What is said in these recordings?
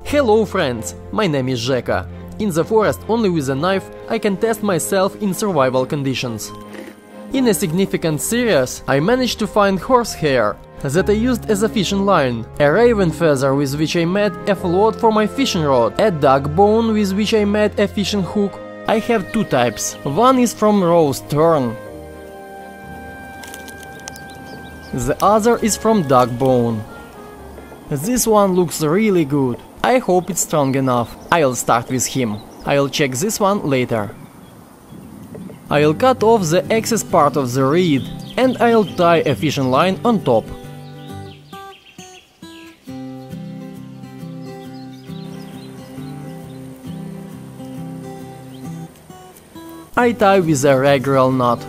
Hello friends, my name is Žeka. In the forest only with a knife I can test myself in survival conditions. In a significant series I managed to find horsehair that I used as a fishing line, a raven feather with which I made a float for my fishing rod, a duck bone with which I made a fishing hook. I have two types, one is from roast tern, the other is from duck bone. This one looks really good. I hope it's strong enough. I'll start with him. I'll check this one later. I'll cut off the excess part of the reed and I'll tie a fishing line on top. I tie with a regular knot.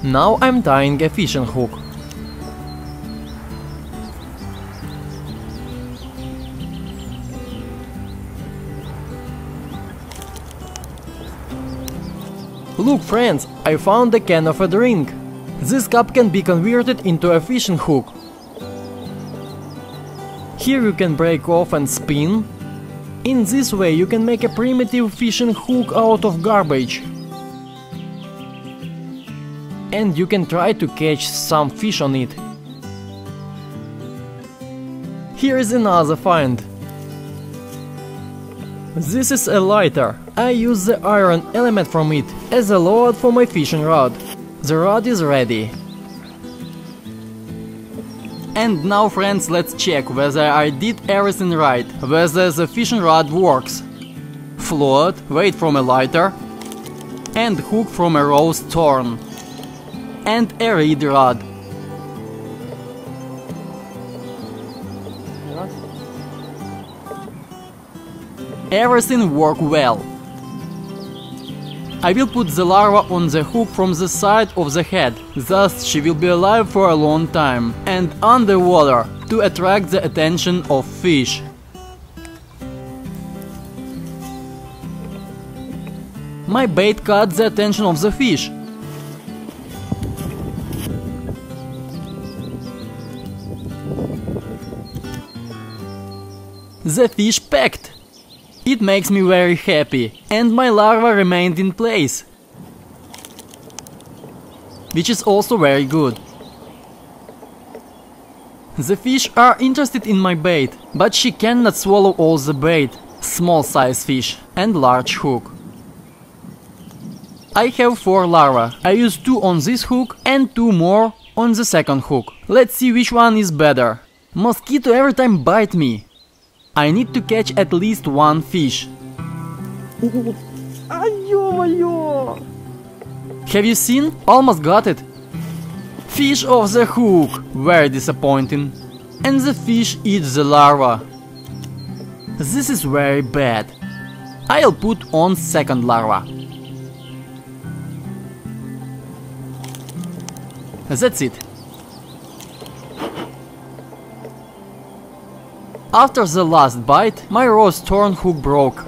Now I'm tying a fishing hook. Look friends, I found a can of a drink. This cup can be converted into a fishing hook. Here you can break off and spin. In this way you can make a primitive fishing hook out of garbage. And you can try to catch some fish on it. Here is another find. This is a lighter. I use the iron element from it as a load for my fishing rod. The rod is ready. And now friends, let's check whether I did everything right, whether the fishing rod works. Float, weight from a lighter, and hook from a roast tern. And a reed rod. Everything worked well. I will put the larva on the hook from the side of the head, thus she will be alive for a long time and underwater to attract the attention of fish. My bait caught the attention of the fish. The fish pecked. It makes me very happy, and my larva remained in place, which is also very good. The fish are interested in my bait, but she cannot swallow all the bait, small size fish and large hook. I have 4 larvae. I use 2 on this hook and 2 more on the second hook. Let's see which one is better. Mosquito every time bite me. I need to catch at least 1 fish. Have you seen? Almost got it. Fish off the hook. Very disappointing. And the fish eats the larva. This is very bad. I'll put on second larva. That's it. After the last bite, my roast tern hook broke.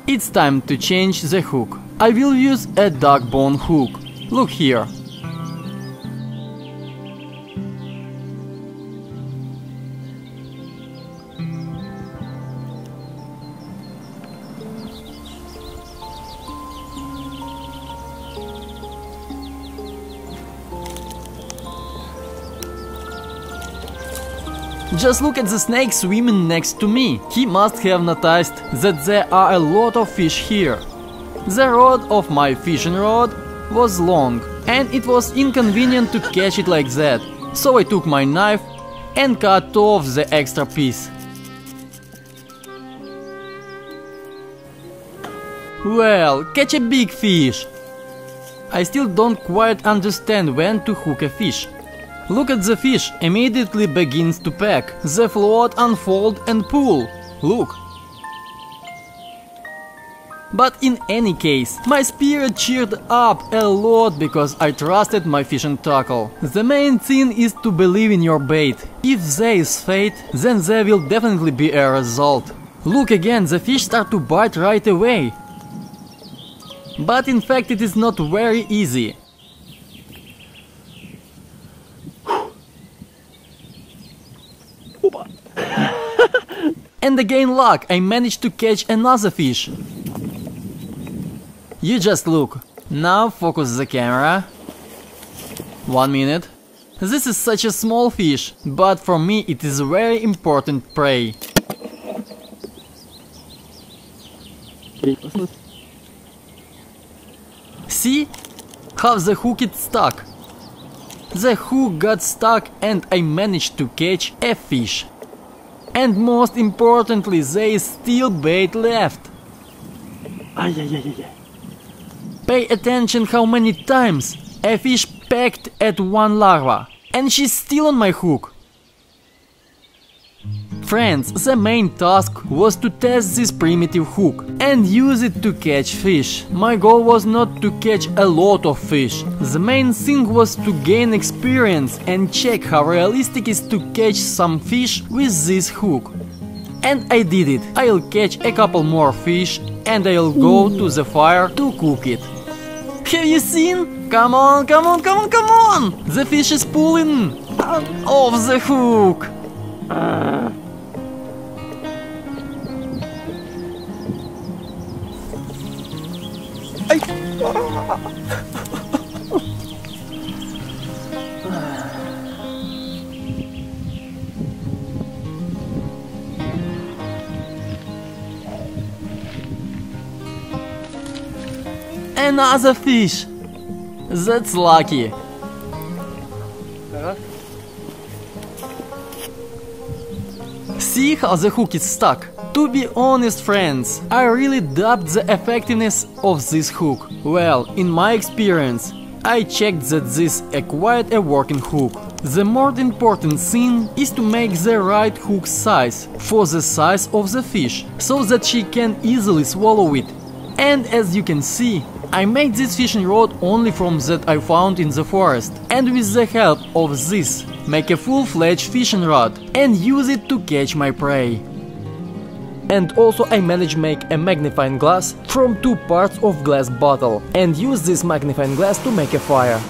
It's time to change the hook. I will use a duck bone hook. Look here. Just look at the snake swimming next to me. He must have noticed that there are a lot of fish here. The rod of my fishing rod was long, and it was inconvenient to catch it like that. So I took my knife and cut off the extra piece. Well, catch a big fish. I still don't quite understand when to hook a fish. Look at the fish, immediately begins to peck. The float unfold and pull. Look. But in any case, my spirit cheered up a lot because I trusted my fishing tackle. The main thing is to believe in your bait. If there is fate, then there will definitely be a result. Look again, the fish start to bite right away. But in fact it is not very easy. And again luck, I managed to catch another fish. You just look. Now focus the camera. 1 minute. This is such a small fish, but for me it is very important prey. See? How the hook is stuck. The hook got stuck and I managed to catch a fish. And most importantly, there is still bait left. Pay attention how many times a fish pecked at one larva, and she's still on my hook. Friends, the main task was to test this primitive hook and use it to catch fish. My goal was not to catch a lot of fish. The main thing was to gain experience and check how realistic it is to catch some fish with this hook. And I did it. I'll catch a couple more fish and I'll go to the fire to cook it. Have you seen? Come on, come on, come on, come on! The fish is pulling off the hook. Another fish! That's lucky. See how the hook is stuck? To be honest, friends, I really doubt the effectiveness of this hook. Well, in my experience, I checked that this is quite a working hook. The more important thing is to make the right hook size for the size of the fish, so that she can easily swallow it. And as you can see, I made this fishing rod only from that I found in the forest, and with the help of this, make a full-fledged fishing rod and use it to catch my prey. And also I managed make a magnifying glass from 2 parts of glass bottle and use this magnifying glass to make a fire.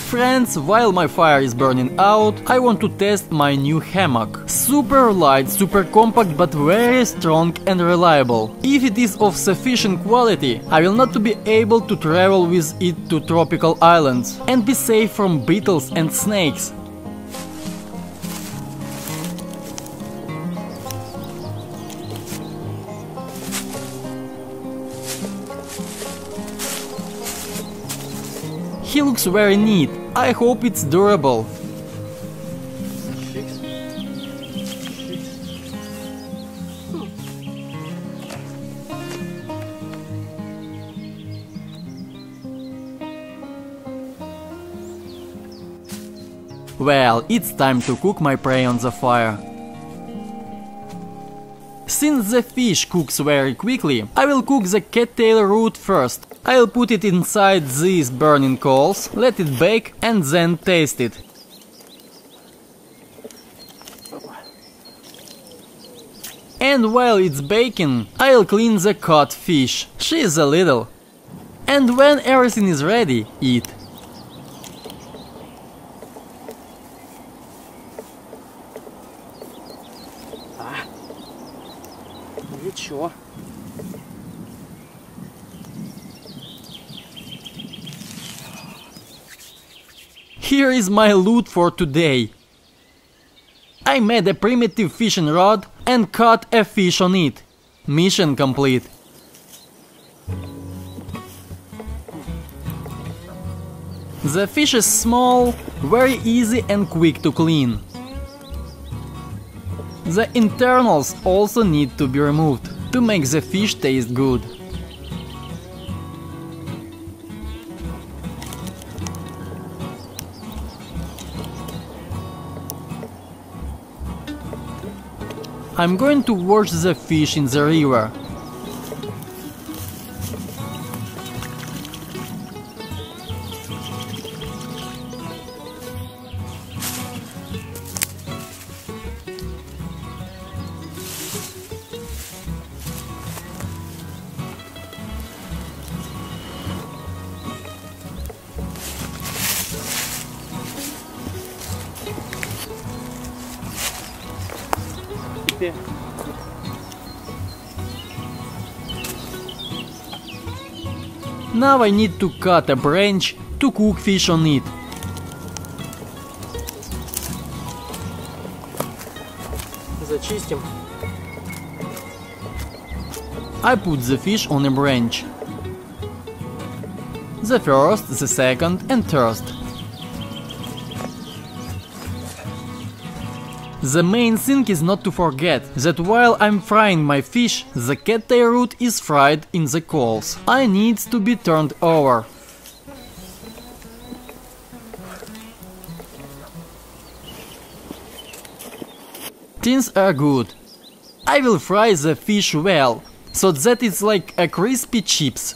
Friends, while my fire is burning out, I want to test my new hammock. Super light, super compact, but very strong and reliable. If it is of sufficient quality, I will not be able to travel with it to tropical islands and be safe from beetles and snakes. He looks very neat. I hope it's durable. Well, it's time to cook my prey on the fire. Since the fish cooks very quickly, I will cook the cattail root first. I'll put it inside these burning coals, let it bake and then taste it. And while it's baking, I'll clean the cod fish. She is a little. And when everything is ready, eat. Ничего. Here is my loot for today. I made a primitive fishing rod and caught a fish on it. Mission complete. The fish is small, very easy and quick to clean. The internals also need to be removed to make the fish taste good. I'm going to wash the fish in the river. принципе. Now I need to cut a branch to cook fish on it. Зачистим. I put the fish on a branch. The first, the second and third. The main thing is not to forget that while I'm frying my fish, the cattail root is fried in the coals. I need to be turned over. Things are good. I will fry the fish well, so that it's like a crispy chips.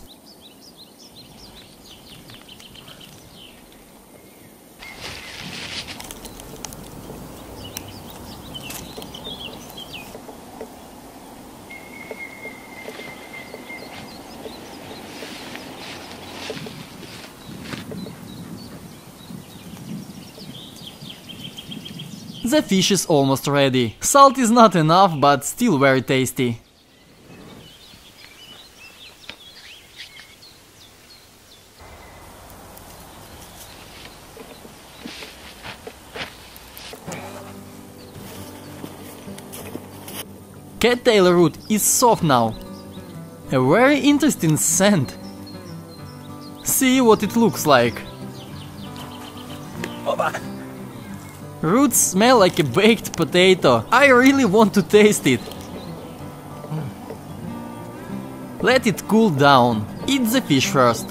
The fish is almost ready. Salt is not enough, but still very tasty. Cattail root is soft now. A very interesting scent. See what it looks like. Opa. Roots smell like a baked potato. I really want to taste it. Let it cool down. Eat the fish first.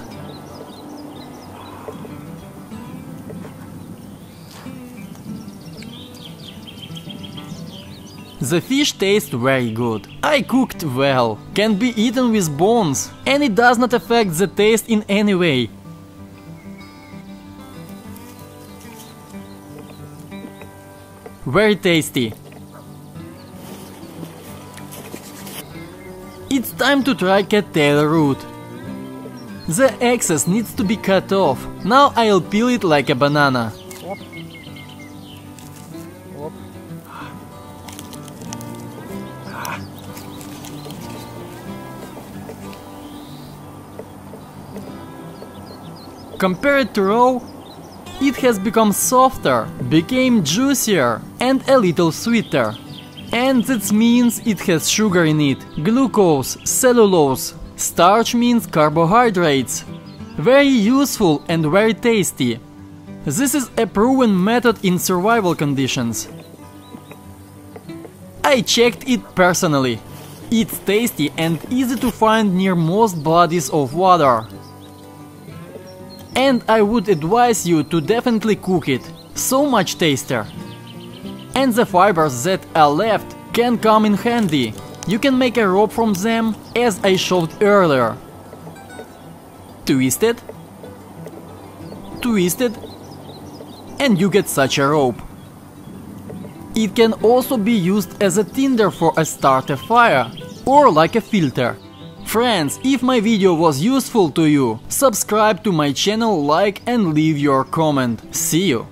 The fish tastes very good. I cooked well. Can be eaten with bones. And it does not affect the taste in any way. Very tasty. It's time to try cattail root. The excess needs to be cut off. Now I'll peel it like a banana. Оп. Оп. Compared to raw, it has become softer, became juicier and a little sweeter. And that means it has sugar in it, glucose, cellulose. Starch means carbohydrates. Very useful and very tasty. This is a proven method in survival conditions. I checked it personally. It's tasty and easy to find near most bodies of water. And I would advise you to definitely cook it, so much tastier. And the fibers that are left can come in handy. You can make a rope from them, as I showed earlier. Twist it, and you get such a rope. It can also be used as a tinder for a starter fire, or like a filter. Friends, if my video was useful to you, subscribe to my channel, like and leave your comment. See you!